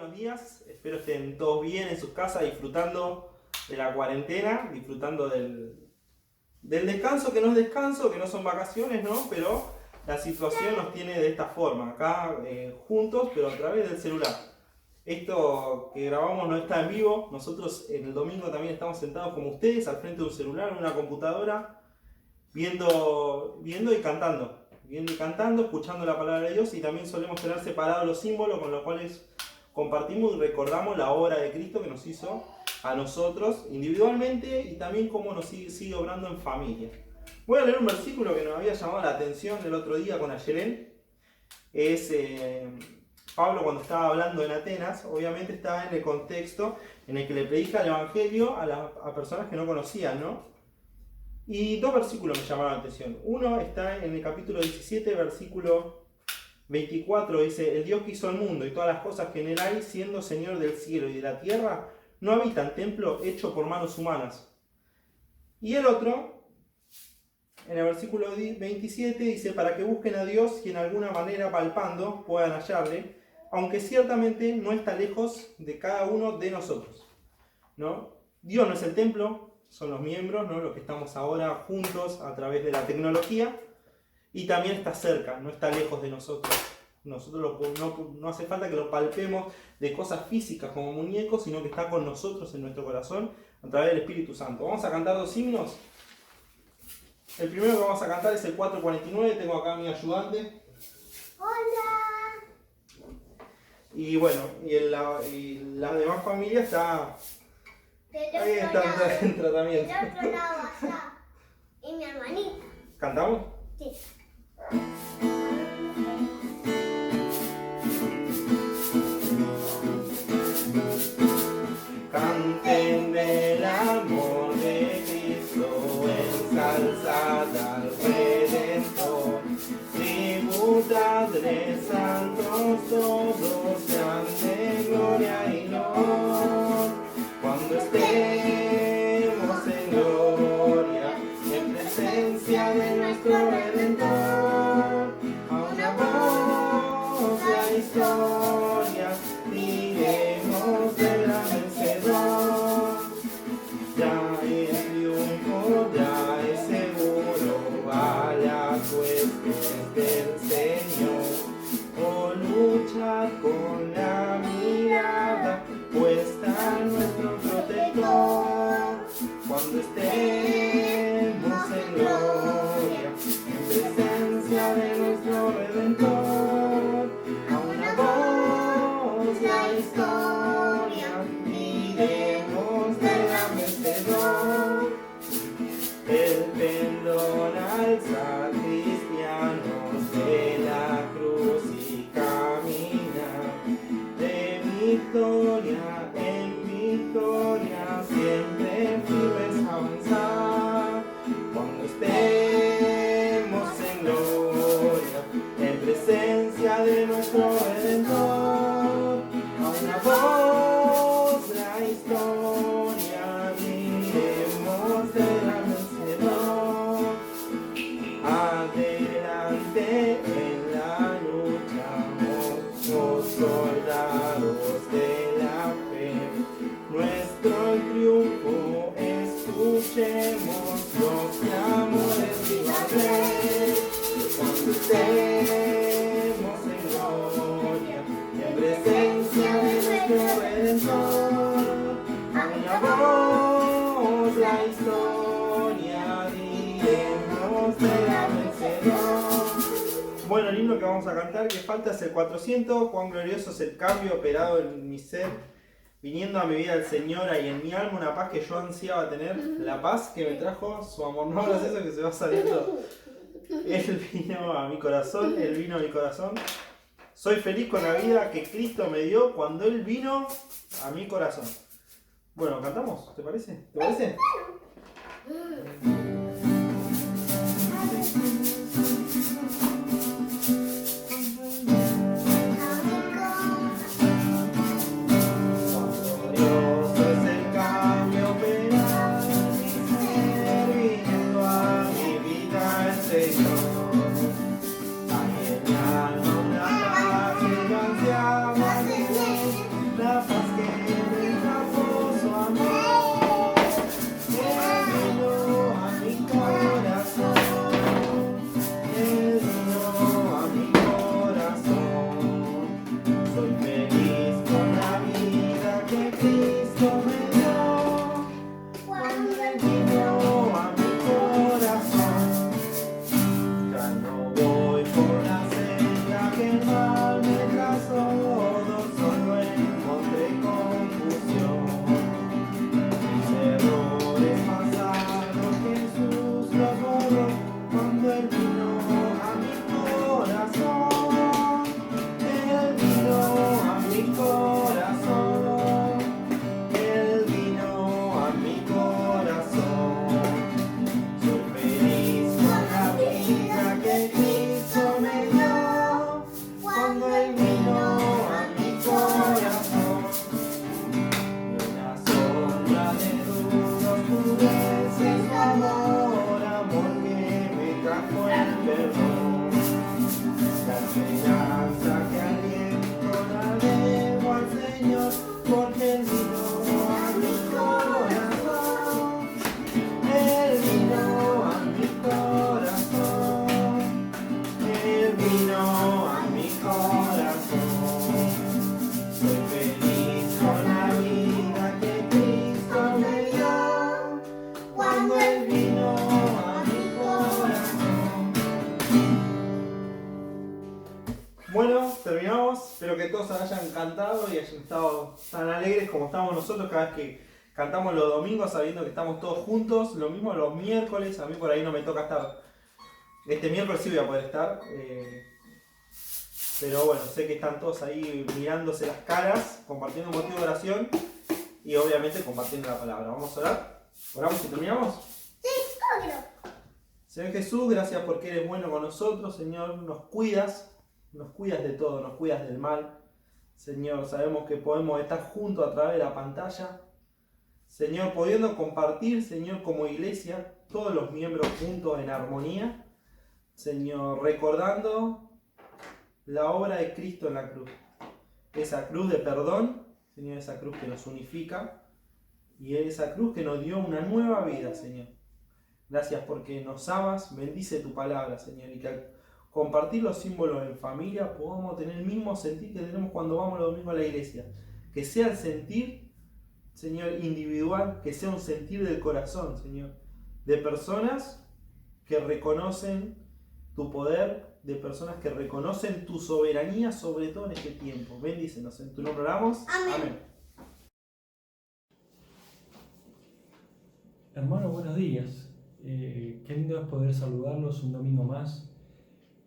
buenos días. Espero estén todos bien en sus casas, disfrutando de la cuarentena, disfrutando del descanso, que no es descanso, que no son vacaciones, ¿no? Pero la situación nos tiene de esta forma, acá juntos, pero a través del celular. Esto que grabamos no está en vivo, nosotros en el domingo también estamos sentados como ustedes, al frente de un celular, en una computadora, viendo y cantando. Viendo y cantando, escuchando la palabra de Dios, y también solemos tener separados los símbolos con los cuales compartimos y recordamos la obra de Cristo que nos hizo a nosotros individualmente y también cómo nos sigue obrando en familia. Voy a leer un versículo que nos había llamado la atención el otro día con Ayerén. Es Pablo cuando estaba hablando en Atenas, obviamente estaba en el contexto en el que le predica el Evangelio a personas que no conocían, ¿no? Y dos versículos me llamaron la atención. Uno está en el capítulo 17, versículo 24, dice: el Dios que hizo el mundo y todas las cosas que en él hay, siendo Señor del cielo y de la tierra, no habita en templo hecho por manos humanas. Y el otro, en el versículo 27, dice: para que busquen a Dios y en alguna manera palpando puedan hallarle, aunque ciertamente no está lejos de cada uno de nosotros, ¿no? Dios no es el templo, son los miembros, ¿no? Los que estamos ahora juntos a través de la tecnología, y también está cerca, no está lejos de nosotros. Nosotros no hace falta que lo palpemos de cosas físicas como muñecos, sino que está con nosotros en nuestro corazón a través del Espíritu Santo. Vamos a cantar dos himnos. El primero que vamos a cantar es el 449, tengo acá a mi ayudante. ¡Hola! Y bueno, y la demás familia está... Ahí está en tratamiento. Del otro lado allá. Y mi hermanita. ¿Cantamos? Sí. Canten del amor de Cristo, ensalzad al Redentor. Tributadles santos todos, sean de gloria y honor. Cuando estemos en gloria, en presencia de nuestro Redentor, a una voz la historia diremos del gran vencedor. Ya el triunfo ya es seguro, a la cuesta del Señor. Oh, luchad con la mirada puesta en nuestro protector. Cuando estemos en gloria, en presencia de nuestro Redentor, a una voz la historia diremos del gran vencedor. El pendón alza, cristianos de la cruz, y camina de victoria en victoria, siempre firmes a avanzar. Cuando estemos en gloria, en presencia de nuestro Redentor, a una voz la historia diremos del gran vencedor. Adelante en la lucha, oh soldados de la fe, nuestro triunfo escuchemos, los clamores viva el Rey. Cuando estemos en gloria, en presencia de nuestro Redentor, a una voz la historia diremos del gran vencedor. Bueno, el himno que vamos a cantar, que falta, es el 400. Cuán glorioso es el cambio operado en mi ser, viniendo a mi vida el Señor, y en mi alma una paz que yo ansiaba tener, la paz que me trajo su amor. No hablas eso que se va saliendo. Él vino a mi corazón, Él vino a mi corazón. Soy feliz con la vida que Cristo me dio cuando Él vino a mi corazón. Bueno, cantamos, ¿te parece? ¿Te parece? Glorioso es el cambio operado en mi ser, viniendo a mi vida el Señor. Hay en mi alma una paz que yo ansiaba tener, todos hayan cantado y hayan estado tan alegres como estamos nosotros cada vez que cantamos los domingos, sabiendo que estamos todos juntos. Lo mismo los miércoles, a mí por ahí no me toca estar. Este miércoles sí voy a poder estar. Pero bueno, sé que están todos ahí mirándose las caras, compartiendo un motivo de oración y obviamente compartiendo la palabra. ¿Vamos a orar? ¿Oramos y terminamos? Sí, ¿cómo que no? Señor Jesús, gracias porque eres bueno con nosotros, Señor, nos cuidas de todo, nos cuidas del mal. Señor, sabemos que podemos estar juntos a través de la pantalla. Señor, pudiendo compartir, Señor, como iglesia, todos los miembros juntos en armonía. Señor, recordando la obra de Cristo en la cruz. Esa cruz de perdón, Señor, esa cruz que nos unifica y esa cruz que nos dio una nueva vida, Señor. Gracias porque nos amas, bendice tu palabra, Señor, y que al compartir los símbolos en familia podamos tener el mismo sentir que tenemos cuando vamos los domingos a la iglesia. Que sea el sentir, Señor, individual, que sea un sentir del corazón, Señor, de personas que reconocen tu poder, de personas que reconocen tu soberanía sobre todo en este tiempo. Bendícenos, en tu nombre oramos. Amén. Hermanos, buenos días. Qué lindo es poder saludarlos un domingo más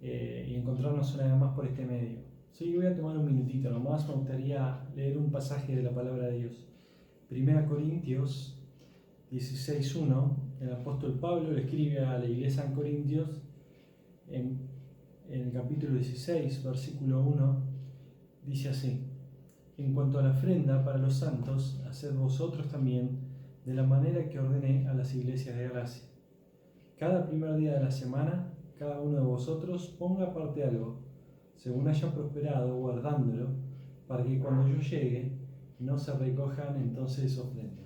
y encontrarnos una vez más por este medio. Sí, voy a tomar un minutito nomás. Me gustaría leer un pasaje de la palabra de Dios. 1 Corintios 16:1. El apóstol Pablo le escribe a la iglesia en Corintios en el capítulo 16, versículo 1. Dice así: en cuanto a la ofrenda para los santos, haced vosotros también de la manera que ordené a las iglesias de Galacia. Cada primer día de la semana, cada uno de vosotros ponga aparte algo, según haya prosperado, guardándolo, para que cuando yo llegue, no se recojan entonces ofrenda.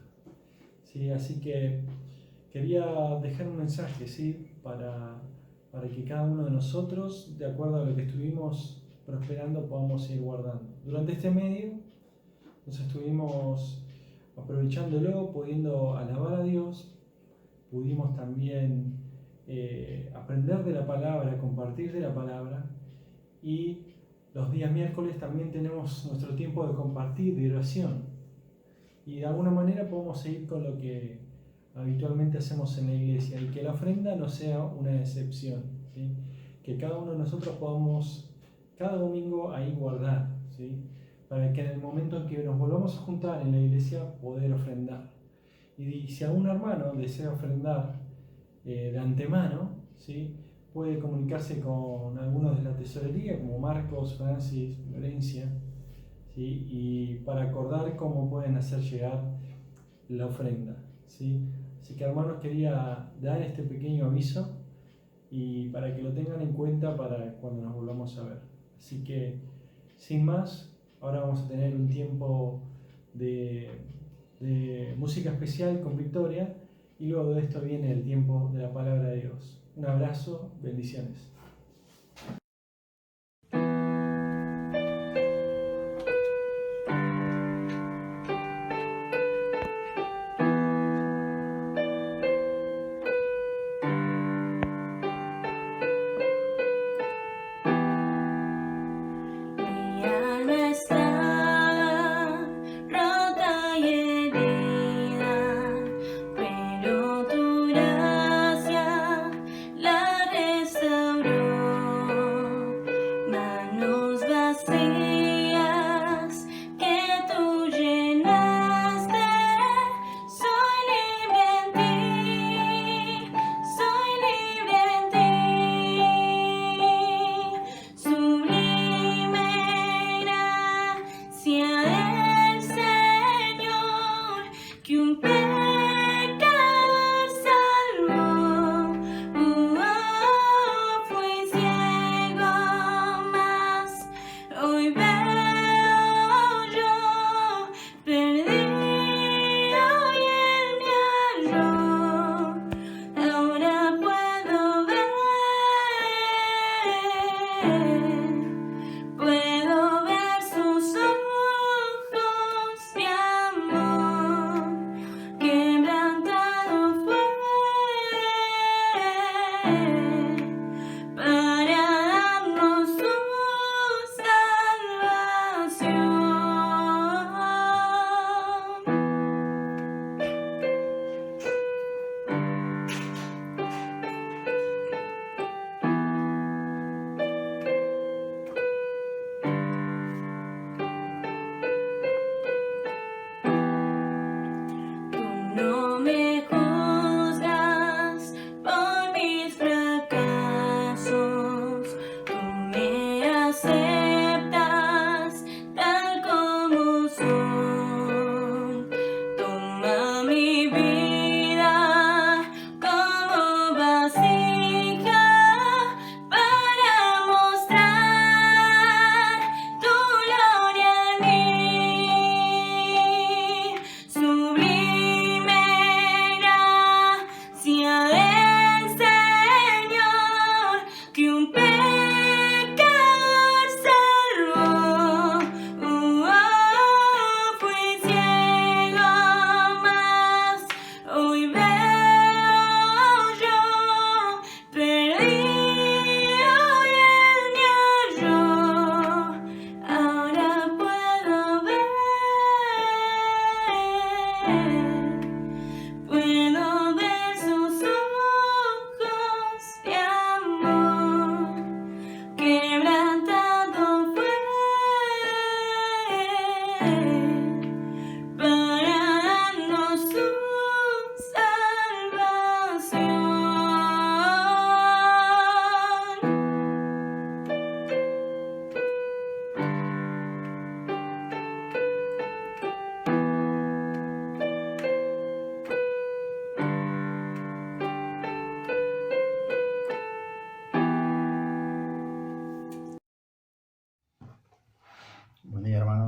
¿Sí? Así que quería dejar un mensaje, ¿sí? para que cada uno de nosotros, de acuerdo a lo que estuvimos prosperando, podamos ir guardando. Durante este medio, nos estuvimos aprovechándolo, pudiendo alabar a Dios, pudimos también aprender de la palabra, compartir de la palabra, y los días miércoles también tenemos nuestro tiempo de compartir, de oración, y de alguna manera podemos seguir con lo que habitualmente hacemos en la iglesia, y que la ofrenda no sea una excepción, ¿sí? Que cada uno de nosotros podamos cada domingo ahí guardar, ¿sí? Para que en el momento en que nos volvamos a juntar en la iglesia poder ofrendar. Y si algún hermano desea ofrendar de antemano, ¿sí? Puede comunicarse con algunos de la tesorería como Marcos, Francis, Florencia, ¿sí? Y para acordar cómo pueden hacer llegar la ofrenda, ¿sí? Así que, hermanos, quería dar este pequeño aviso y para que lo tengan en cuenta para cuando nos volvamos a ver. Así que, sin más, ahora vamos a tener un tiempo de música especial con Victoria y luego de esto viene el tiempo de la palabra de Dios. Un abrazo, bendiciones. Pero tu gracia la restauró.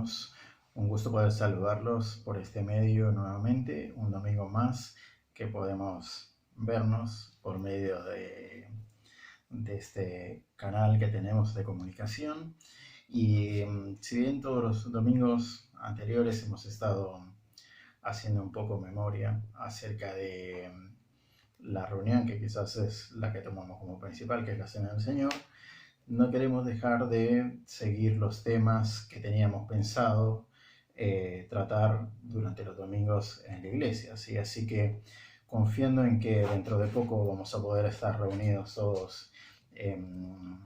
hermanos, un gusto poder saludarlos por este medio nuevamente, un domingo más que podemos vernos por medio de este canal que tenemos de comunicación. Y si bien todos los domingos anteriores hemos estado haciendo un poco memoria acerca de la reunión que quizás es la que tomamos como principal, que es la Cena del Señor, no queremos dejar de seguir los temas que teníamos pensado tratar durante los domingos en la iglesia, ¿sí? Así que confiando en que dentro de poco vamos a poder estar reunidos todos en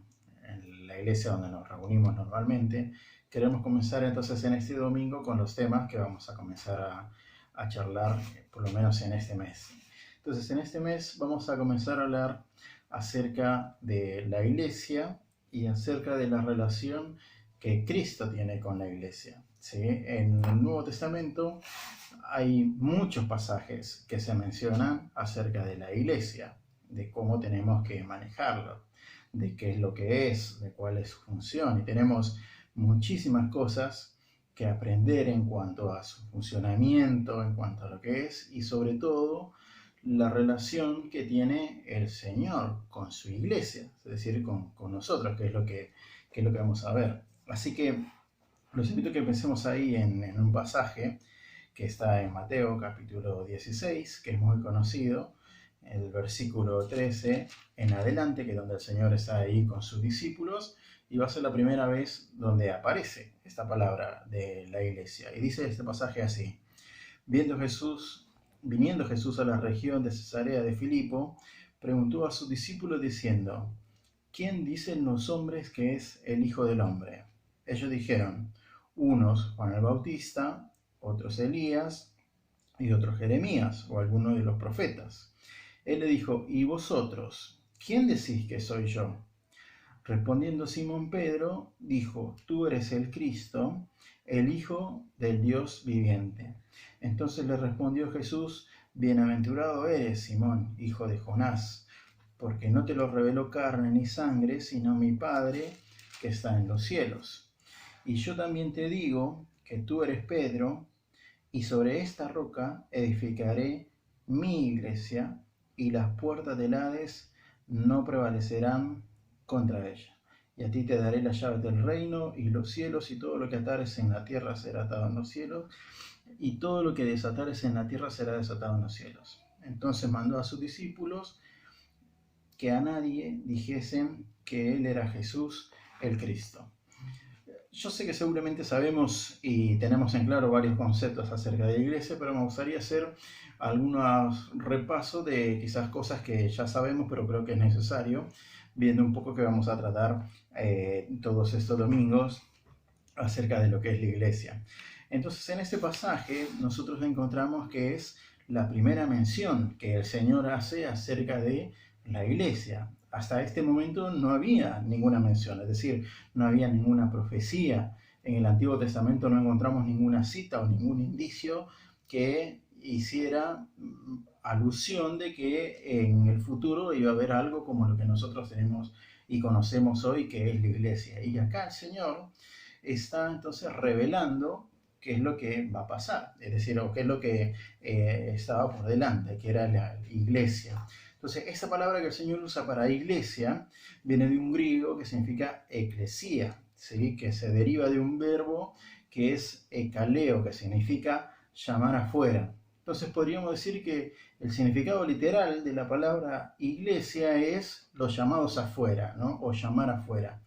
la iglesia donde nos reunimos normalmente, queremos comenzar entonces en este domingo con los temas que vamos a comenzar a charlar por lo menos en este mes. Entonces en este mes vamos a comenzar a hablar acerca de la iglesia y acerca de la relación que Cristo tiene con la iglesia, ¿sí? En el Nuevo Testamento hay muchos pasajes que se mencionan acerca de la iglesia, de cómo tenemos que manejarlo, de qué es lo que es, de cuál es su función, y tenemos muchísimas cosas que aprender en cuanto a su funcionamiento, en cuanto a lo que es, y sobre todo la relación que tiene el Señor con su iglesia, es decir, con nosotros, que es lo que vamos a ver. Así que los invito a que empecemos ahí en un pasaje que está en Mateo capítulo 16, que es muy conocido, el versículo 13 en adelante, que es donde el Señor está ahí con sus discípulos, y va a ser la primera vez donde aparece esta palabra de la iglesia. Y dice este pasaje así: Viniendo Jesús a la región de Cesarea de Filipo, preguntó a sus discípulos diciendo: ¿Quién dicen los hombres que es el Hijo del Hombre? Ellos dijeron: unos Juan el Bautista, otros Elías, y otros Jeremías, o alguno de los profetas. Él le dijo: ¿y vosotros? ¿Quién decís que soy yo? Respondiendo Simón Pedro, dijo: tú eres el Cristo, el Hijo del Dios viviente. Entonces le respondió Jesús: bienaventurado eres, Simón, hijo de Jonás, porque no te lo reveló carne ni sangre, sino mi Padre que está en los cielos. Y yo también te digo que tú eres Pedro, y sobre esta roca edificaré mi iglesia, y las puertas del Hades no prevalecerán contra ella. Y a ti te daré las llaves del reino y los cielos, y todo lo que atares en la tierra será atado en los cielos, y todo lo que desatares en la tierra será desatado en los cielos. Entonces mandó a sus discípulos que a nadie dijesen que él era Jesús el Cristo. Yo sé que seguramente sabemos y tenemos en claro varios conceptos acerca de la iglesia, pero me gustaría hacer algunos repasos de quizás cosas que ya sabemos, pero creo que es necesario, viendo un poco que vamos a tratar todos estos domingos acerca de lo que es la iglesia. Entonces, en este pasaje nosotros encontramos que es la primera mención que el Señor hace acerca de la iglesia. Hasta este momento no había ninguna mención, es decir, no había ninguna profecía. En el Antiguo Testamento no encontramos ninguna cita o ningún indicio que hiciera alusión de que en el futuro iba a haber algo como lo que nosotros tenemos y conocemos hoy, que es la iglesia. Y acá el Señor está entonces revelando qué es lo que va a pasar, es decir, o qué es lo que estaba por delante, que era la iglesia. Entonces, esta palabra que el Señor usa para iglesia viene de un griego que significa eclesía, ¿sí? Que se deriva de un verbo que es ekaleo, que significa llamar afuera. Entonces, podríamos decir que el significado literal de la palabra iglesia es los llamados afuera, ¿no? O llamar afuera.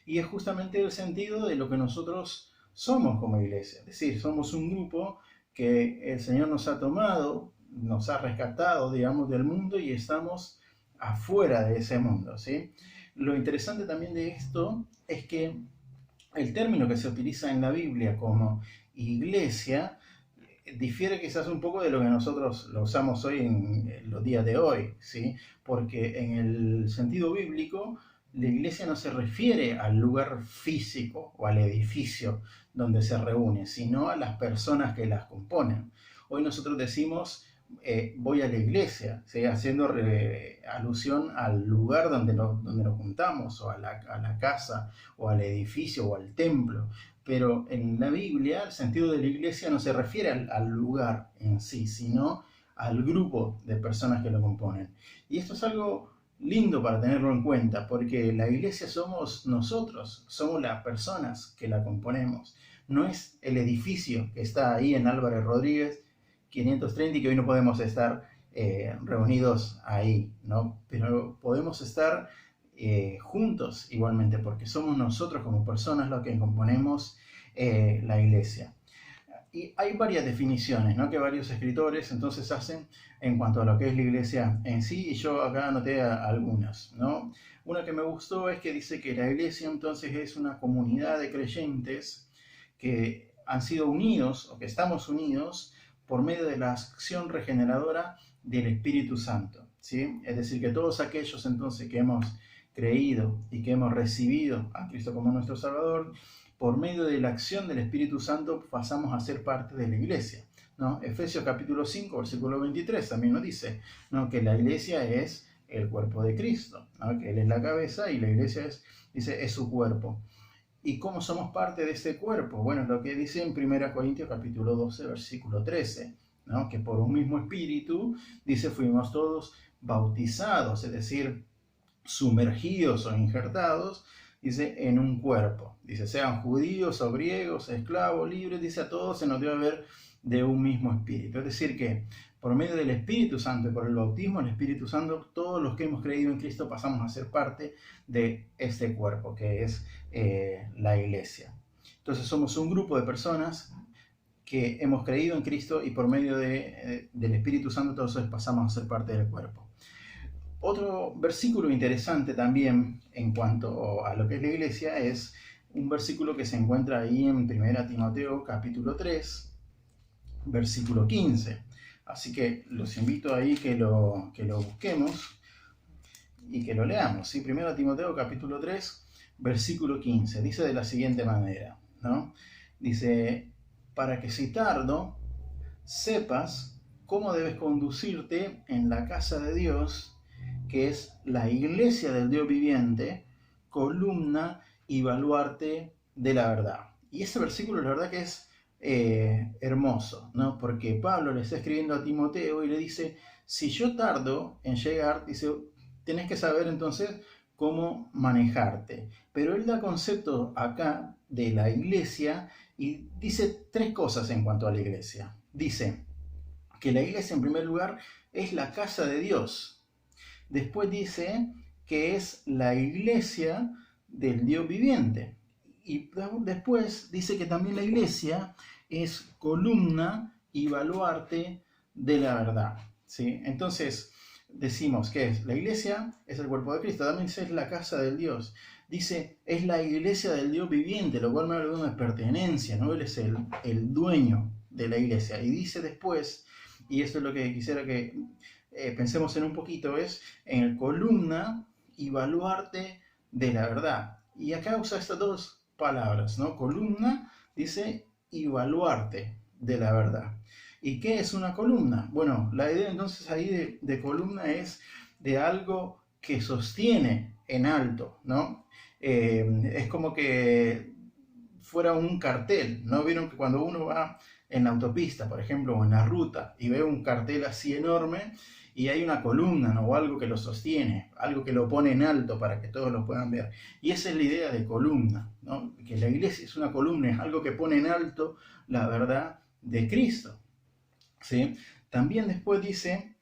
Y es justamente el sentido de lo que nosotros somos como iglesia. Es decir, somos un grupo que el Señor nos ha tomado, nos ha rescatado, digamos, del mundo, y estamos afuera de ese mundo, ¿sí? Lo interesante también de esto es que el término que se utiliza en la Biblia como iglesia difiere quizás un poco de lo que nosotros lo usamos hoy en los días de hoy, ¿sí? Porque en el sentido bíblico la iglesia no se refiere al lugar físico o al edificio donde se reúne, sino a las personas que las componen. Hoy nosotros decimos voy a la iglesia, ¿sí? Haciendo alusión al lugar donde nos juntamos, o a la casa, o al edificio, o al templo. pero en la Biblia el sentido de la iglesia no se refiere al lugar en sí, sino al grupo de personas que lo componen. Y esto es algo lindo para tenerlo en cuenta, porque la iglesia somos nosotros, somos las personas que la componemos. No es el edificio que está ahí en Álvarez Rodríguez 530 y que hoy no podemos estar reunidos ahí, ¿no? Pero podemos estar juntos igualmente, porque somos nosotros como personas los que componemos la iglesia. Y hay varias definiciones, ¿no?, que varios escritores entonces hacen en cuanto a lo que es la iglesia en sí, y yo acá anoté algunas, ¿no? Una que me gustó es que dice que la iglesia entonces es una comunidad de creyentes que han sido unidos, o que estamos unidos, por medio de la acción regeneradora del Espíritu Santo, ¿sí? Es decir, que todos aquellos entonces que hemos creído y que hemos recibido a Cristo como nuestro Salvador, por medio de la acción del Espíritu Santo pasamos a ser parte de la iglesia, ¿no? Efesios capítulo 5, versículo 23 también nos dice, ¿no?, que la iglesia es el cuerpo de Cristo, ¿no?, que Él es la cabeza y la iglesia es su cuerpo. ¿Y cómo somos parte de ese cuerpo? Bueno, es lo que dice en 1 Corintios capítulo 12, versículo 13, ¿no?, que por un mismo espíritu, dice, fuimos todos bautizados, es decir, sumergidos o injertados, dice, en un cuerpo. Dice, sean judíos o griegos, esclavos, libres, dice, a todos se nos dio a ver de un mismo espíritu. Es decir, que por medio del Espíritu Santo y por el bautismo del Espíritu Santo, todos los que hemos creído en Cristo pasamos a ser parte de este cuerpo, que es la iglesia. Entonces somos un grupo de personas que hemos creído en Cristo y por medio del Espíritu Santo todos pasamos a ser parte del cuerpo. Otro versículo interesante también en cuanto a lo que es la iglesia es un versículo que se encuentra ahí en 1 Timoteo capítulo 3, versículo 15. Así que los invito ahí que lo busquemos y que lo leamos, ¿sí? 1 Timoteo capítulo 3, versículo 15. Dice de la siguiente manera, ¿no? Dice, para que si tardo, sepas cómo debes conducirte en la casa de Dios, que es la iglesia del Dios viviente, columna y baluarte de la verdad. Y ese versículo la verdad que es hermoso, ¿no? Porque Pablo le está escribiendo a Timoteo y le dice, si yo tardo en llegar, dice, tenés que saber entonces cómo manejarte. Pero él da concepto acá de la iglesia y dice tres cosas en cuanto a la iglesia. Dice que la iglesia en primer lugar es la casa de Dios. Después dice que es la iglesia del Dios viviente. Y después dice que también la iglesia es columna y baluarte de la verdad, ¿sí? Entonces decimos que es la iglesia, es el cuerpo de Cristo, también es la casa del Dios. Dice, es la iglesia del Dios viviente, lo cual me habla de una pertenencia, ¿no? Él es el dueño de la iglesia. Y dice después, y esto es lo que quisiera que pensemos en un poquito, es en el columna y baluarte de la verdad. Y acá usa estas dos palabras, ¿no? Columna, dice, y baluarte de la verdad. ¿Y qué es una columna? Bueno, la idea entonces ahí de columna es de algo que sostiene en alto, ¿no? Es como que fuera un cartel, ¿no? Vieron que cuando uno va en la autopista, por ejemplo, o en la ruta, y ve un cartel así enorme, y hay una columna, ¿no?, o algo que lo sostiene, algo que lo pone en alto para que todos lo puedan ver. Y esa es la idea de columna, ¿no? Que la iglesia es una columna, es algo que pone en alto la verdad de Cristo, ¿sí? También después dice,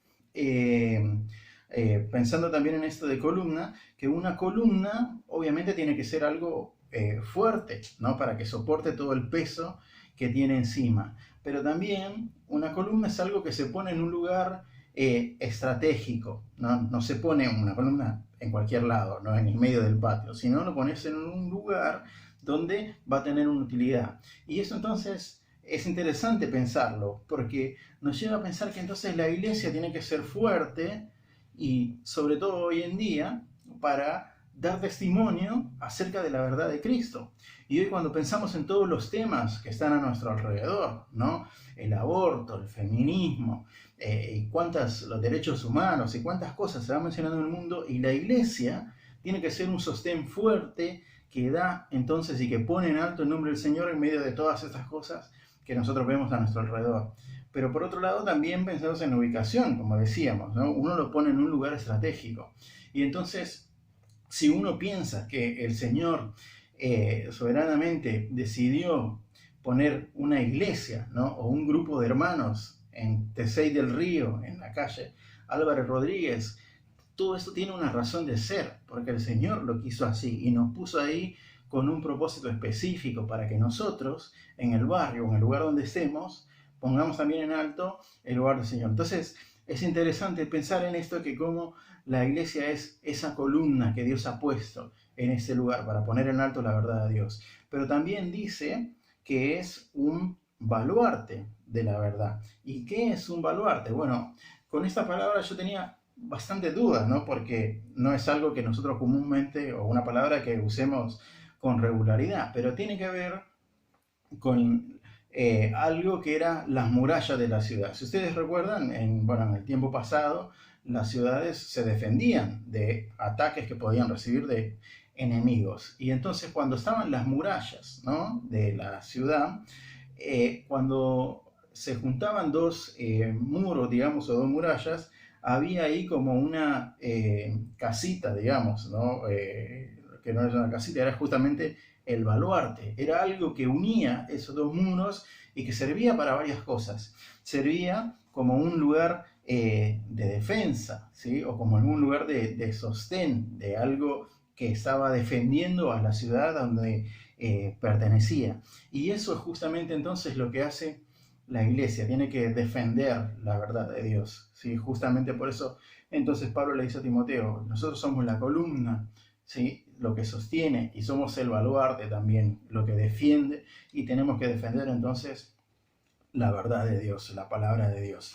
pensando también en esto de columna, que una columna obviamente tiene que ser algo fuerte, ¿no?, para que soporte todo el peso que tiene encima. Pero también una columna es algo que se pone en un lugar estratégico, ¿no? No se pone una columna en cualquier lado, no en el medio del patio, sino lo pones en un lugar donde va a tener una utilidad. Y eso entonces es interesante pensarlo, porque nos lleva a pensar que entonces la iglesia tiene que ser fuerte y sobre todo hoy en día para dar testimonio acerca de la verdad de Cristo. Y hoy cuando pensamos en todos los temas que están a nuestro alrededor, ¿no? El aborto, el feminismo, y los derechos humanos y cuántas cosas se van mencionando en el mundo, y la iglesia tiene que ser un sostén fuerte que da entonces y que pone en alto el nombre del Señor en medio de todas estas cosas que nosotros vemos a nuestro alrededor. Pero por otro lado también pensamos en ubicación, como decíamos, ¿no? Uno lo pone en un lugar estratégico. Y entonces, si uno piensa que el Señor soberanamente decidió poner una iglesia, ¿no? O un grupo de hermanos en Tesey del Río, en la calle Álvarez Rodríguez, todo esto tiene una razón de ser, porque el Señor lo quiso así y nos puso ahí con un propósito específico para que nosotros, en el barrio o en el lugar donde estemos, pongamos también en alto el lugar del Señor. Entonces, es interesante pensar en esto, que como la iglesia es esa columna que Dios ha puesto en ese lugar para poner en alto la verdad de Dios. Pero también dice que es un baluarte de la verdad. ¿Y qué es un baluarte? Bueno, con esta palabra yo tenía bastante dudas, ¿no? Porque no es algo que nosotros comúnmente, o una palabra que usemos con regularidad, pero tiene que ver con algo que era las murallas de la ciudad. Si ustedes recuerdan, en el tiempo pasado, las ciudades se defendían de ataques que podían recibir de enemigos. Y entonces cuando estaban las murallas, ¿no?, de la ciudad, cuando se juntaban dos muros, digamos, o dos murallas, había ahí como una casita, digamos, ¿no? Que no era una casita, era justamente el baluarte. Era algo que unía esos dos muros y que servía para varias cosas. Servía como un lugar de defensa, ¿sí? O como un lugar de sostén, de algo que estaba defendiendo a la ciudad donde pertenecía. Y eso es justamente entonces lo que hace la iglesia, tiene que defender la verdad de Dios, ¿sí? Justamente por eso entonces Pablo le dice a Timoteo, nosotros somos la columna, ¿sí?, lo que sostiene, y somos el baluarte también, lo que defiende, y tenemos que defender entonces la verdad de Dios, la palabra de Dios.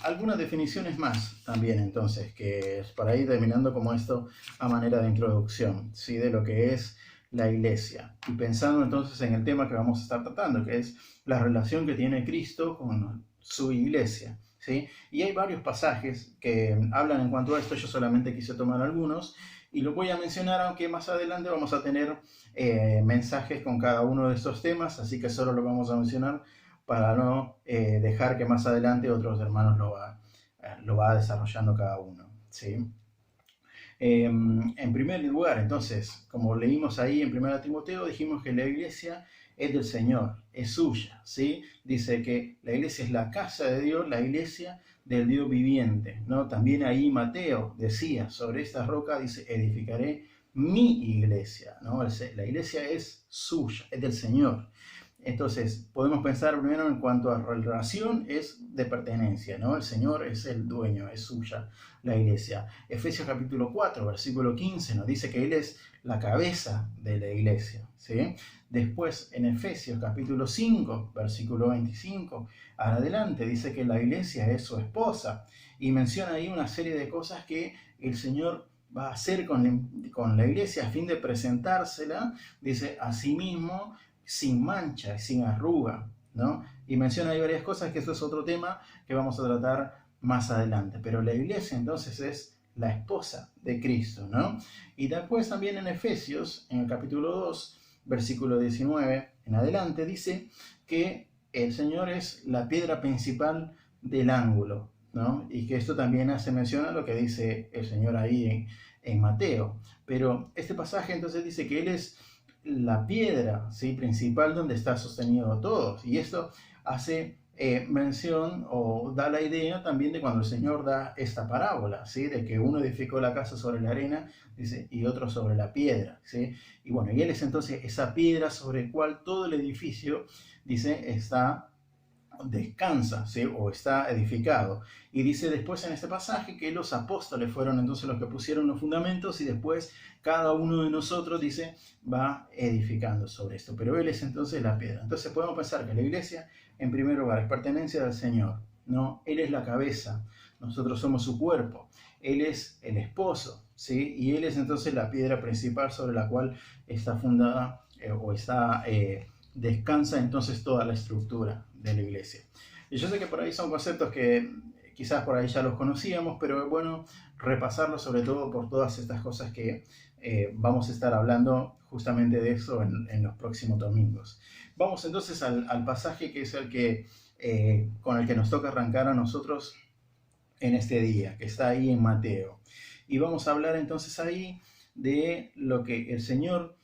Algunas definiciones más también entonces, que es para ir terminando como esto a manera de introducción, ¿sí?, de lo que es la iglesia, y pensando entonces en el tema que vamos a estar tratando, que es la relación que tiene Cristo con su iglesia, ¿sí? Y hay varios pasajes que hablan en cuanto a esto. Yo solamente quise tomar algunos y los voy a mencionar, aunque más adelante vamos a tener mensajes con cada uno de estos temas, así que solo lo vamos a mencionar para no dejar que más adelante otros hermanos lo va desarrollando cada uno, ¿sí? En primer lugar, entonces, como leímos ahí en 1 Timoteo, dijimos que la iglesia es del Señor, es suya, ¿sí? Dice que la iglesia es la casa de Dios, la iglesia del Dios viviente, ¿no? También ahí Mateo decía, sobre esta roca, dice, edificaré mi iglesia, ¿no? La iglesia es suya, es del Señor. Entonces, podemos pensar primero en cuanto a relación, es de pertenencia, ¿no? El Señor es el dueño, es suya la iglesia. Efesios capítulo 4, versículo 15 nos dice que Él es la cabeza de la iglesia, ¿sí? Después, en Efesios capítulo 5, versículo 25, adelante, dice que la iglesia es su esposa, y menciona ahí una serie de cosas que el Señor va a hacer con la iglesia a fin de presentársela, dice, a sí mismo, sin mancha, sin arruga, ¿no? Y menciona ahí varias cosas, que eso es otro tema que vamos a tratar más adelante. Pero la iglesia entonces es la esposa de Cristo, ¿no? Y después también en Efesios, en el capítulo 2, versículo 19 en adelante, dice que el Señor es la piedra principal del ángulo, ¿no? Y que esto también hace mención a lo que dice el Señor ahí en Mateo. Pero este pasaje entonces dice que Él es la piedra, ¿sí?, principal donde está sostenido todo. Y esto hace mención o da la idea también de cuando el Señor da esta parábola, ¿sí?, de que uno edificó la casa sobre la arena, dice, y otro sobre la piedra, ¿sí? Y bueno, y Él es entonces esa piedra sobre la cual todo el edificio, dice, descansa, ¿sí?, o está edificado. Y dice después en este pasaje que los apóstoles fueron entonces los que pusieron los fundamentos, y después cada uno de nosotros, dice, va edificando sobre esto. Pero Él es entonces la piedra. Entonces podemos pensar que la iglesia, en primer lugar, es pertenencia del Señor, ¿no? Él es la cabeza, nosotros somos su cuerpo, Él es el esposo, ¿sí? Y Él es entonces la piedra principal sobre la cual está fundada descansa entonces toda la estructura de la iglesia. Y yo sé que por ahí son conceptos que quizás por ahí ya los conocíamos, pero es bueno repasarlos, sobre todo por todas estas cosas que vamos a estar hablando justamente de eso en los próximos domingos. Vamos entonces al pasaje que es el que, con el que nos toca arrancar a nosotros en este día, que está ahí en Mateo. Y vamos a hablar entonces ahí de lo que el Señor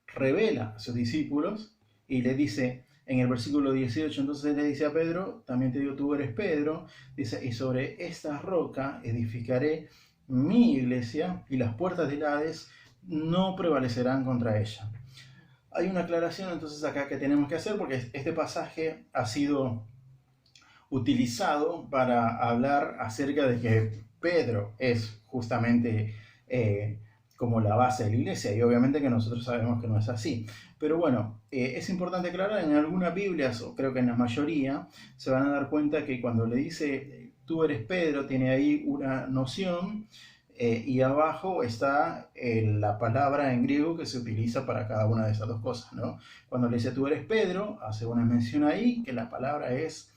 revela a sus discípulos y le dice en el versículo 18, entonces le dice a Pedro, también te digo, tú eres Pedro, dice, y sobre esta roca edificaré mi iglesia y las puertas del Hades no prevalecerán contra ella. Hay una aclaración entonces acá que tenemos que hacer porque este pasaje ha sido utilizado para hablar acerca de que Pedro es justamente como la base de la iglesia, y obviamente que nosotros sabemos que no es así. Pero bueno, es importante aclarar, en algunas Biblias, o creo que en la mayoría, se van a dar cuenta que cuando le dice tú eres Pedro, tiene ahí una noción, y abajo está la palabra en griego que se utiliza para cada una de esas dos cosas, ¿no? Cuando le dice tú eres Pedro, hace una mención ahí que la palabra es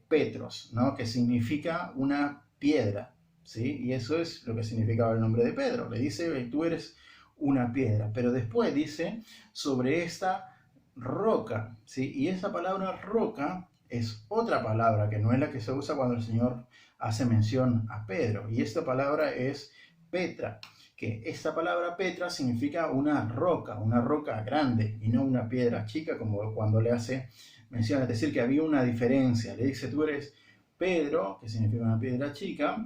Petros, ¿no? Que significa una piedra, ¿sí? Y eso es lo que significaba el nombre de Pedro. Le dice, tú eres una piedra, pero después dice sobre esta roca, ¿sí? Y esa palabra roca es otra palabra que no es la que se usa cuando el Señor hace mención a Pedro, y esta palabra es Petra, que esta palabra Petra significa una roca grande y no una piedra chica como cuando le hace mención, es decir, que había una diferencia. Le dice tú eres Pedro, que significa una piedra chica,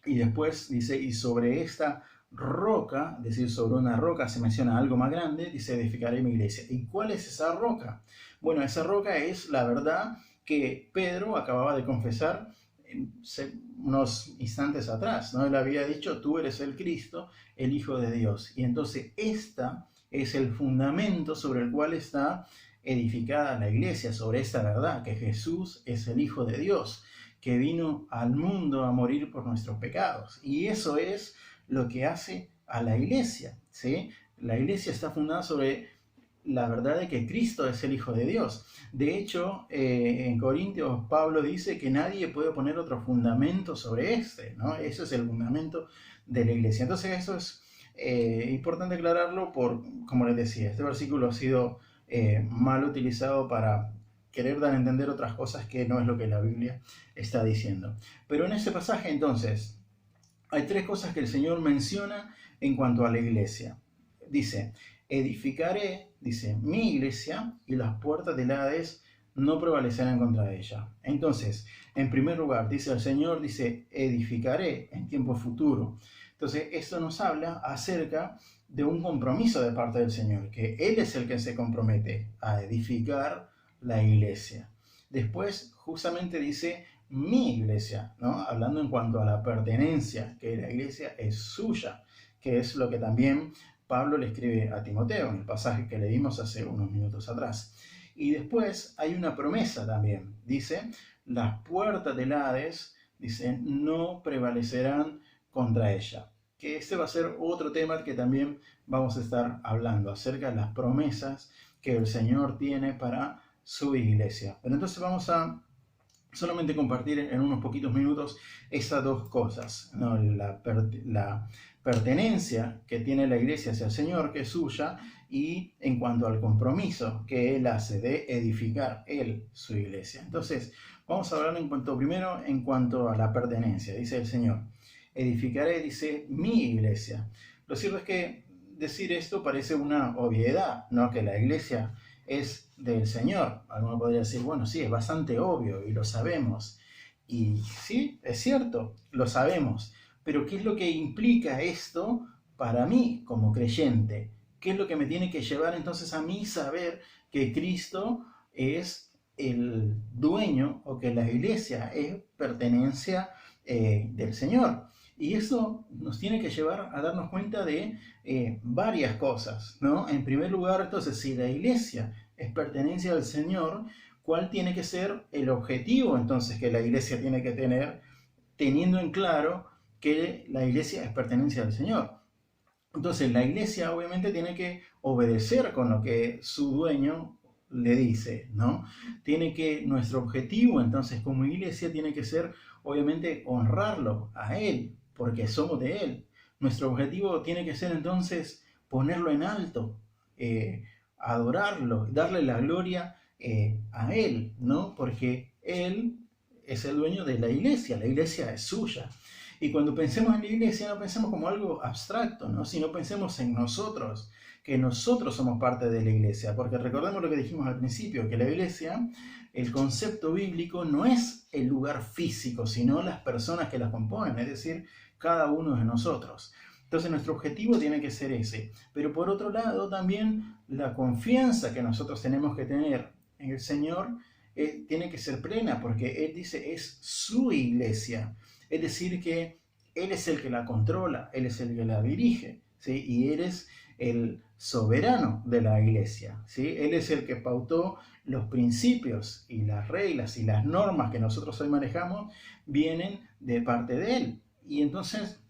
y después dice y sobre esta roca, es decir, sobre una roca se menciona algo más grande, dice edificaré mi iglesia. ¿Y cuál es esa roca? Bueno, esa roca es la verdad que Pedro acababa de confesar unos instantes atrás, ¿no? Él había dicho, tú eres el Cristo, el Hijo de Dios. Y entonces esta es el fundamento sobre el cual está edificada la iglesia, sobre esta verdad, que Jesús es el Hijo de Dios, que vino al mundo a morir por nuestros pecados. Y eso es lo que hace a la iglesia, ¿sí? La iglesia está fundada sobre la verdad de que Cristo es el Hijo de Dios. De hecho, en Corintios Pablo dice que nadie puede poner otro fundamento sobre este, ¿no? Eso es el fundamento de la iglesia. Entonces eso es importante aclararlo como les decía, este versículo ha sido mal utilizado para querer dar a entender otras cosas que no es lo que la Biblia está diciendo. Pero en este pasaje entonces hay tres cosas que el Señor menciona en cuanto a la iglesia. Dice, edificaré, dice, mi iglesia y las puertas del Hades no prevalecerán contra ella. Entonces, en primer lugar, dice el Señor, dice, edificaré en tiempo futuro. Entonces, esto nos habla acerca de un compromiso de parte del Señor, que Él es el que se compromete a edificar la iglesia. Después, justamente dice, mi iglesia, ¿no? Hablando en cuanto a la pertenencia, que la iglesia es suya, que es lo que también Pablo le escribe a Timoteo en el pasaje que leímos hace unos minutos atrás. Y después hay una promesa también. Dice, las puertas del Hades, dice, no prevalecerán contra ella. Que este va a ser otro tema que también vamos a estar hablando acerca de las promesas que el Señor tiene para su iglesia. Pero entonces vamos a solamente compartir en unos poquitos minutos esas dos cosas, ¿no? La pertenencia que tiene la iglesia hacia el Señor, que es suya, y en cuanto al compromiso que Él hace de edificar Él su iglesia. Entonces, vamos a hablar primero en cuanto a la pertenencia. Dice el Señor, edificaré, dice, mi iglesia. Lo cierto es que decir esto parece una obviedad, ¿no? Que la iglesia es del Señor. Alguno podría decir, bueno, sí, es bastante obvio y lo sabemos. Y sí, es cierto, lo sabemos. Pero ¿qué es lo que implica esto para mí como creyente? ¿Qué es lo que me tiene que llevar entonces a mí saber que Cristo es el dueño o que la iglesia es pertenencia del Señor? Y eso nos tiene que llevar a darnos cuenta de varias cosas, ¿no? En primer lugar, entonces, si la iglesia es pertenencia del Señor, ¿cuál tiene que ser el objetivo entonces que la iglesia tiene que tener, teniendo en claro que la iglesia es pertenencia del Señor? Entonces, la iglesia obviamente tiene que obedecer con lo que su dueño le dice, ¿no? Nuestro objetivo entonces como iglesia tiene que ser obviamente honrarlo a Él, porque somos de Él, Nuestro objetivo tiene que ser entonces ponerlo en alto, adorarlo, darle la gloria a Él, ¿no? Porque Él es el dueño de la iglesia es suya. Y cuando pensemos en la iglesia, no pensemos como algo abstracto, ¿no? Sino pensemos en nosotros, que nosotros somos parte de la iglesia. Porque recordemos lo que dijimos al principio, que la iglesia, el concepto bíblico no es el lugar físico, sino las personas que la componen, es decir, cada uno de nosotros. Entonces nuestro objetivo tiene que ser ese. Pero por otro lado, también la confianza que nosotros tenemos que tener en el Señor tiene que ser plena, porque Él dice es su iglesia. Es decir, que Él es el que la controla, Él es el que la dirige, ¿sí? Y Él es el soberano de la iglesia, ¿sí? Él es el que pautó los principios y las reglas y las normas que nosotros hoy manejamos, vienen de parte de Él. Y entonces,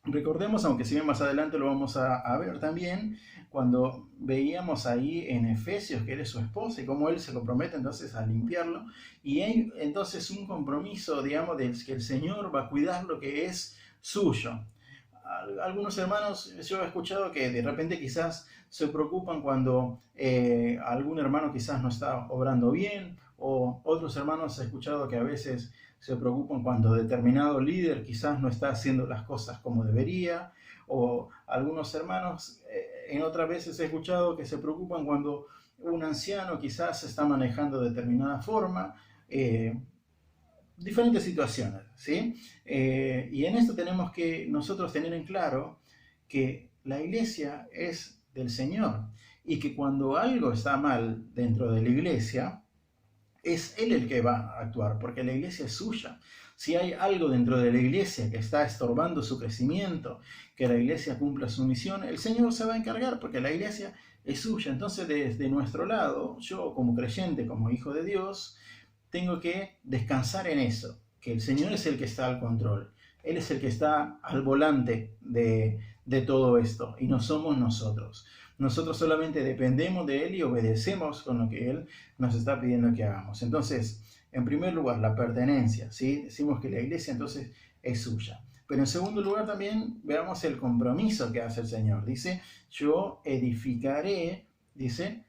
recordemos, aunque si bien más adelante lo vamos a ver también, cuando veíamos ahí en Efesios que Él es su esposa y cómo Él se compromete entonces a limpiarlo, y hay entonces un compromiso, digamos, de que el Señor va a cuidar lo que es suyo. Algunos hermanos, yo he escuchado que de repente quizás se preocupan cuando algún hermano quizás no está obrando bien, o otros hermanos he escuchado que a veces se preocupan cuando determinado líder quizás no está haciendo las cosas como debería, o algunos hermanos en otras veces he escuchado que se preocupan cuando un anciano quizás se está manejando de determinada forma, diferentes situaciones, ¿sí? Y en esto tenemos que nosotros tener en claro que la iglesia es del Señor y que cuando algo está mal dentro de la iglesia, es Él el que va a actuar, porque la iglesia es suya. Si hay algo dentro de la iglesia que está estorbando su crecimiento, que la iglesia cumpla su misión, el Señor se va a encargar, porque la iglesia es suya. Entonces, desde nuestro lado, yo como creyente, como hijo de Dios, tengo que descansar en eso, que el Señor es el que está al control. Él es el que está al volante de todo esto, y no somos nosotros. Nosotros solamente dependemos de Él y obedecemos con lo que Él nos está pidiendo que hagamos. Entonces, en primer lugar, la pertenencia, ¿sí? Decimos que la iglesia entonces es suya. Pero en segundo lugar también veamos el compromiso que hace el Señor. Dice, yo edificaré, dice,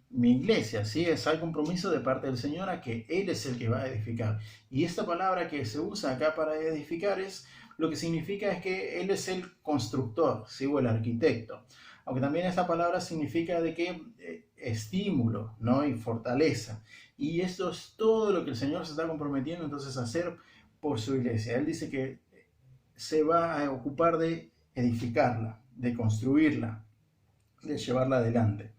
mi iglesia, ¿sí? Hay compromiso de parte del Señor a que Él es el que va a edificar. Y esta palabra que se usa acá para edificar lo que significa es que Él es el constructor, ¿sí? O el arquitecto. Aunque también esta palabra significa de que estímulo, ¿no? Y fortaleza. Y esto es todo lo que el Señor se está comprometiendo entonces a hacer por su iglesia. Él dice que se va a ocupar de edificarla, de construirla, de llevarla adelante.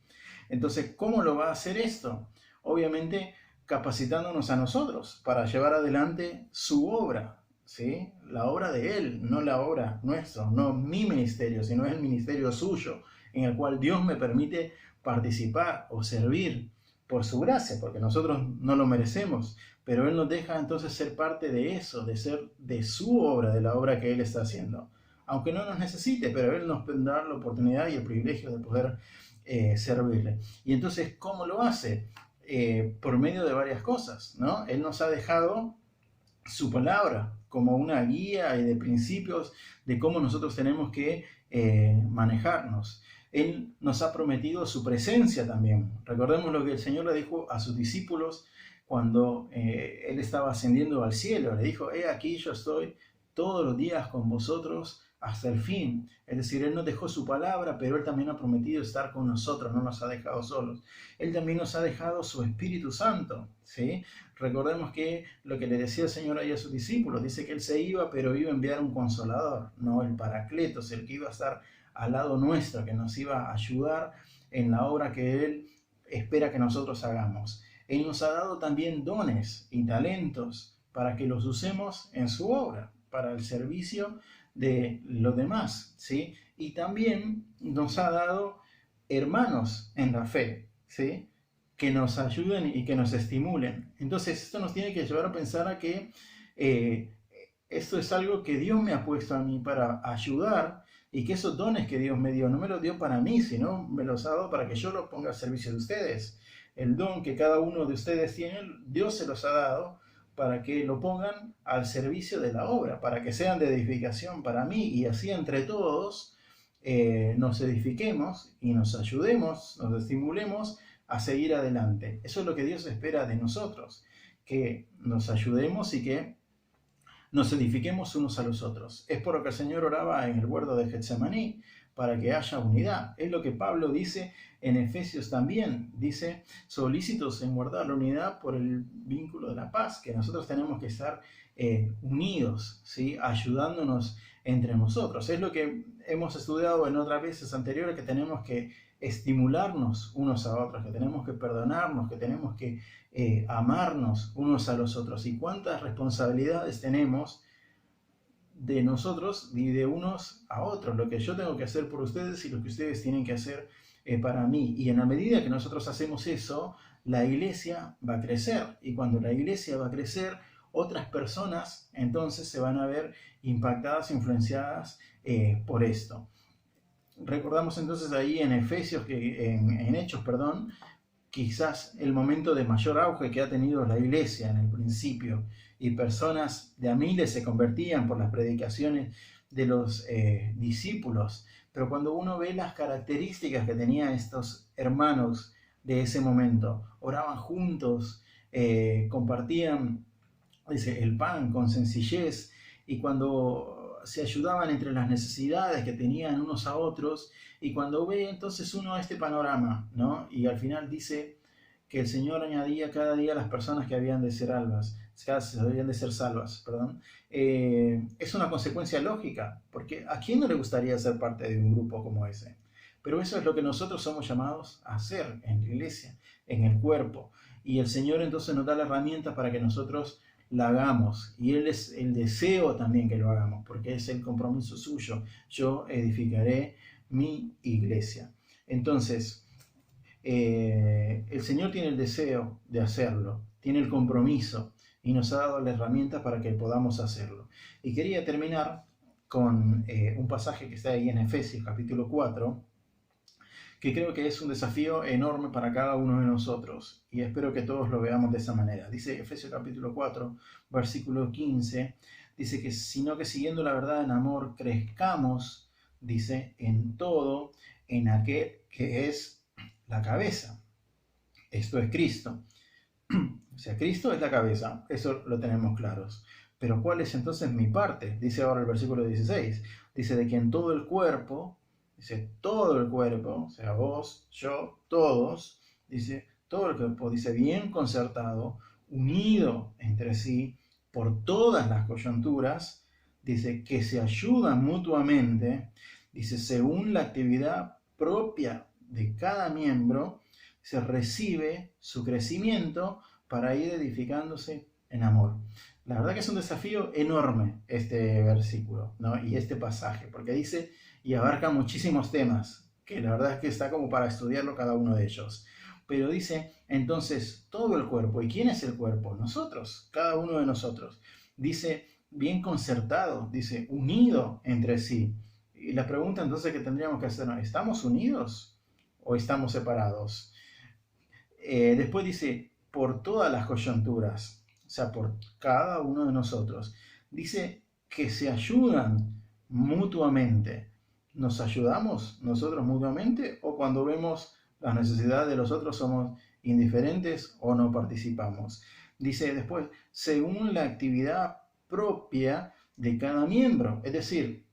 Entonces, ¿cómo lo va a hacer esto? Obviamente capacitándonos a nosotros para llevar adelante su obra, ¿sí? La obra de Él, no la obra nuestra, no mi ministerio, sino el ministerio suyo, en el cual Dios me permite participar o servir por su gracia, porque nosotros no lo merecemos, pero Él nos deja entonces ser parte de eso, de ser de su obra, de la obra que Él está haciendo. Aunque no nos necesite, pero Él nos da la oportunidad y el privilegio de poder servirle. Y entonces, ¿cómo lo hace? Por medio de varias cosas, ¿no? Él nos ha dejado su palabra como una guía y de principios de cómo nosotros tenemos que manejarnos. Él nos ha prometido su presencia también. Recordemos lo que el Señor le dijo a sus discípulos cuando Él estaba ascendiendo al cielo. Le dijo, he aquí yo estoy todos los días con vosotros hasta el fin. Es decir, Él nos dejó su palabra, pero Él también ha prometido estar con nosotros, no nos ha dejado solos. Él también nos ha dejado su Espíritu Santo, ¿sí? Recordemos que lo que le decía el Señor ahí a sus discípulos, dice que Él se iba, pero iba a enviar un consolador, no el Paracletos, el que iba a estar al lado nuestro, que nos iba a ayudar en la obra que Él espera que nosotros hagamos. Él nos ha dado también dones y talentos para que los usemos en su obra, para el servicio de los demás, ¿sí? Y también nos ha dado hermanos en la fe, ¿sí? Que nos ayuden y que nos estimulen. Entonces esto nos tiene que llevar a pensar a que esto es algo que Dios me ha puesto a mí para ayudar, y que esos dones que Dios me dio, no me los dio para mí, sino me los ha dado para que yo los ponga al servicio de ustedes. El don que cada uno de ustedes tiene, Dios se los ha dado para que lo pongan al servicio de la obra, para que sean de edificación para mí, y así entre todos nos edifiquemos y nos ayudemos, nos estimulemos a seguir adelante. Eso es lo que Dios espera de nosotros, que nos ayudemos y que nos edifiquemos unos a los otros. Es por lo que el Señor oraba en el huerto de Getsemaní, para que haya unidad. Es lo que Pablo dice en Efesios también. Dice, solícitos en guardar la unidad por el vínculo de la paz, que nosotros tenemos que estar unidos, ¿sí? Ayudándonos entre nosotros. Es lo que hemos estudiado en otras veces anteriores, que tenemos que estimularnos unos a otros, que tenemos que perdonarnos, que tenemos que amarnos unos a los otros. Y cuántas responsabilidades tenemos de nosotros y de unos a otros, lo que yo tengo que hacer por ustedes y lo que ustedes tienen que hacer para mí. Y en la medida que nosotros hacemos eso, la iglesia va a crecer. Y cuando la iglesia va a crecer, otras personas entonces se van a ver impactadas, influenciadas por esto. Recordamos entonces ahí en Efesios, en Hechos, perdón, quizás el momento de mayor auge que ha tenido la iglesia en el principio, y personas de a miles se convertían por las predicaciones de los discípulos. Pero cuando uno ve las características que tenían estos hermanos de ese momento, oraban juntos, compartían el pan con sencillez, y cuando se ayudaban entre las necesidades que tenían unos a otros, y cuando ve entonces uno este panorama, ¿no? Y al final dice que el Señor añadía cada día a las personas que habían de ser salvas, perdón. Es una consecuencia lógica, porque ¿a quién no le gustaría ser parte de un grupo como ese? Pero eso es lo que nosotros somos llamados a hacer en la iglesia, en el cuerpo. Y el Señor entonces nos da la herramienta para que nosotros la hagamos. Y Él es el deseo también que lo hagamos, porque es el compromiso suyo. Yo edificaré mi iglesia. Entonces, el Señor tiene el deseo de hacerlo, tiene el compromiso y nos ha dado la herramienta para que podamos hacerlo. Y quería terminar con un pasaje que está ahí en Efesios capítulo 4, que creo que es un desafío enorme para cada uno de nosotros, y espero que todos lo veamos de esa manera. Dice Efesios capítulo 4, versículo 15, dice que sino que siguiendo la verdad en amor crezcamos, dice, en todo, en aquel que es la cabeza. Esto es Cristo. O sea, Cristo es la cabeza, eso lo tenemos claros. Pero ¿cuál es entonces mi parte? Dice ahora el versículo 16. Dice de que en todo el cuerpo, dice todo el cuerpo, o sea, vos, yo, todos, dice todo el cuerpo, dice bien concertado, unido entre sí por todas las coyunturas, dice que se ayudan mutuamente, dice según la actividad propia de cada miembro, se recibe su crecimiento para ir edificándose en amor. La verdad que es un desafío enorme este versículo, ¿no? Y este pasaje, porque dice y abarca muchísimos temas, que la verdad es que está como para estudiarlo cada uno de ellos. Pero dice entonces todo el cuerpo. ¿Y quién es el cuerpo? Nosotros, cada uno de nosotros. Dice bien concertado, dice unido entre sí. Y la pregunta entonces que tendríamos que hacer, ¿estamos unidos o estamos separados? Después dice, por todas las coyunturas, o sea, por cada uno de nosotros. Dice que se ayudan mutuamente. ¿Nos ayudamos nosotros mutuamente o cuando vemos las necesidades de los otros somos indiferentes o no participamos? Dice después, según la actividad propia de cada miembro. Es decir,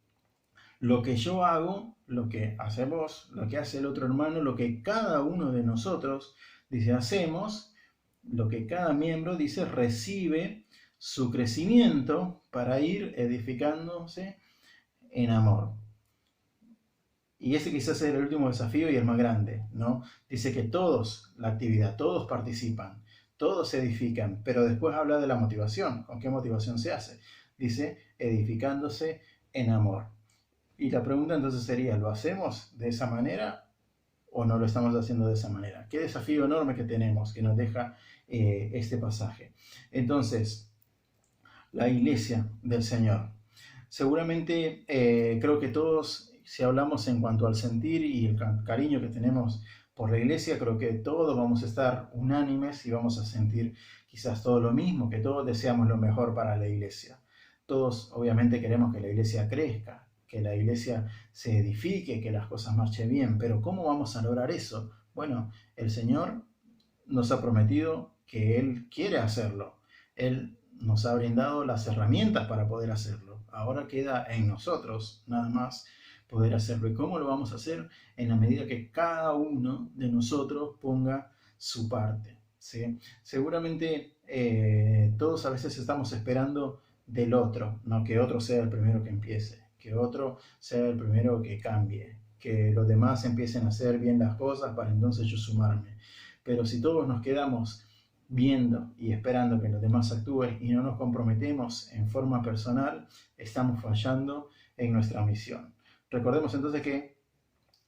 lo que yo hago, lo que hacemos, lo que hace el otro hermano, lo que cada uno de nosotros, dice, hacemos, lo que cada miembro, dice, recibe su crecimiento para ir edificándose en amor. Y ese quizás es el último desafío y el más grande, ¿no? Dice que todos, la actividad, todos participan, todos se edifican, pero después habla de la motivación. ¿Con qué motivación se hace? Dice, edificándose en amor. Y la pregunta entonces sería, ¿lo hacemos de esa manera o no lo estamos haciendo de esa manera? Qué desafío enorme que tenemos, que nos deja este pasaje. Entonces, la iglesia del Señor. Seguramente creo que todos, si hablamos en cuanto al sentir y el cariño que tenemos por la iglesia, creo que todos vamos a estar unánimes y vamos a sentir quizás todo lo mismo, que todos deseamos lo mejor para la iglesia. Todos obviamente queremos que la iglesia crezca, que la iglesia se edifique, que las cosas marchen bien, pero ¿cómo vamos a lograr eso? Bueno, el Señor nos ha prometido que Él quiere hacerlo. Él nos ha brindado las herramientas para poder hacerlo. Ahora queda en nosotros nada más poder hacerlo. ¿Y cómo lo vamos a hacer? En la medida que cada uno de nosotros ponga su parte, ¿sí? Seguramente todos a veces estamos esperando del otro, no que otro sea el primero que empiece, que otro sea el primero que cambie, que los demás empiecen a hacer bien las cosas para entonces yo sumarme. Pero si todos nos quedamos viendo y esperando que los demás actúen y no nos comprometemos en forma personal, estamos fallando en nuestra misión. Recordemos entonces que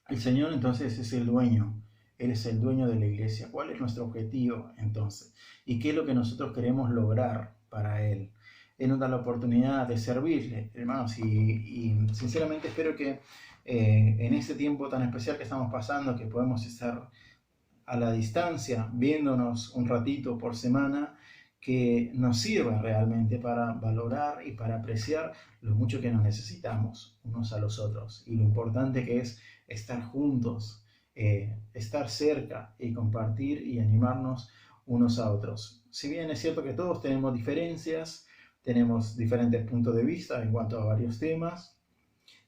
el Señor entonces es el dueño. Él es el dueño de la iglesia. ¿Cuál es nuestro objetivo entonces? ¿Y qué es lo que nosotros queremos lograr para Él? Él nos da la oportunidad de servirle, hermanos, y sinceramente espero que en este tiempo tan especial que estamos pasando, que podemos estar a la distancia, viéndonos un ratito por semana, que nos sirva realmente para valorar y para apreciar lo mucho que nos necesitamos unos a los otros y lo importante que es estar juntos, estar cerca y compartir y animarnos unos a otros. Si bien es cierto que todos tenemos diferencias, tenemos diferentes puntos de vista en cuanto a varios temas,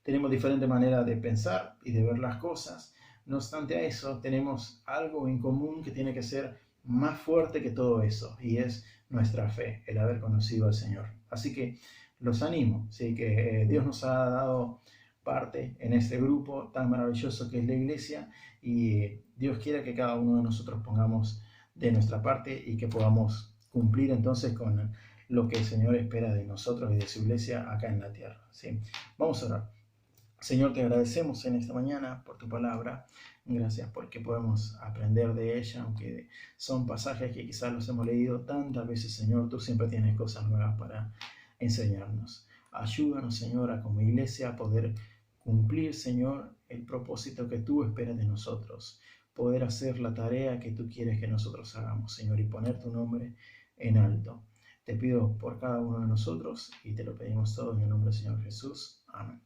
tenemos diferentes maneras de pensar y de ver las cosas. No obstante a eso, tenemos algo en común que tiene que ser más fuerte que todo eso, y es nuestra fe, el haber conocido al Señor. Así que los animo, ¿sí? Que Dios nos ha dado parte en este grupo tan maravilloso que es la iglesia, y Dios quiere que cada uno de nosotros pongamos de nuestra parte y que podamos cumplir entonces con lo que el Señor espera de nosotros y de su iglesia acá en la tierra, ¿sí? Vamos a orar. Señor, te agradecemos en esta mañana por tu palabra. Gracias porque podemos aprender de ella, aunque son pasajes que quizás los hemos leído tantas veces, Señor. Tú siempre tienes cosas nuevas para enseñarnos. Ayúdanos, Señor, como iglesia a poder cumplir, Señor, el propósito que tú esperas de nosotros. Poder hacer la tarea que tú quieres que nosotros hagamos, Señor, y poner tu nombre en alto. Te pido por cada uno de nosotros y te lo pedimos todo en el nombre del Señor Jesús. Amén.